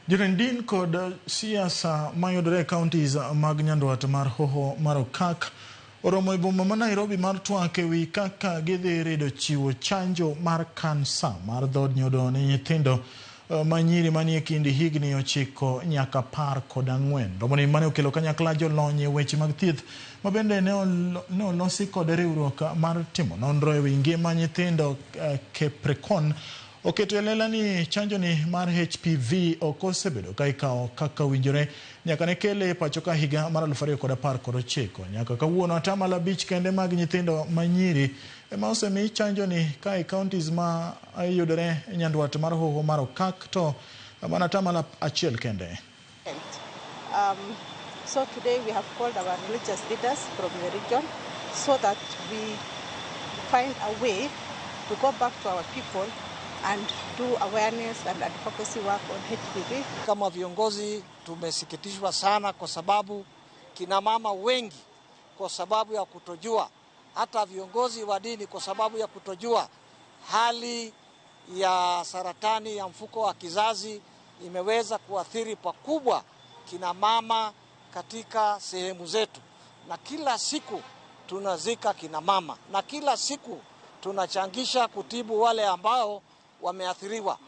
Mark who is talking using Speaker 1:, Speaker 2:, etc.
Speaker 1: Jirendin kod siasa mayudore counties mag Nyanduat mar Hoho mar Okak oromo e boma ma Nairobi mar twak ewi kaka gidhi rido chiwo chanjo mar kansa mar dhod nyodo ne nyithindo manyiri manie kind higni 9 nyaka 14. Romoni mane okelo kanyakla jolony e weche mag thieth ma bende ne olosi kod riwruok mar timo nonro ewi ngima nyithindo Capricorn oketo lela ni chanjo ni mar HPV ok osebedo ka ikawo kaka winjore nyaka ne kele pacho ka higa mar 2019. Nyaka kawuono atamalo 5 kende mag nyithindo manyiri ema osemi chanjo ni ka e counties ma yudore Nyanduat mar Hoho mar Okak to mana atamalo 1 kende.
Speaker 2: So today we have called our religious leaders from the region so that we find a way to go back to our people and do awareness and advocacy work on HPV.
Speaker 3: Kama viongozi tumesikitishwa sana kwa sababu kina mama wengi kwa sababu ya kutojua, hata viongozi wa dini kwa sababu ya kutojua hali ya saratani ya mfuko wa kizazi imeweza kuathiri pakubwa kina mama katika sehemu zetu, na kila siku tunazika kina mama na kila siku tunachangisha kutibu wale ambao wameathiriwa.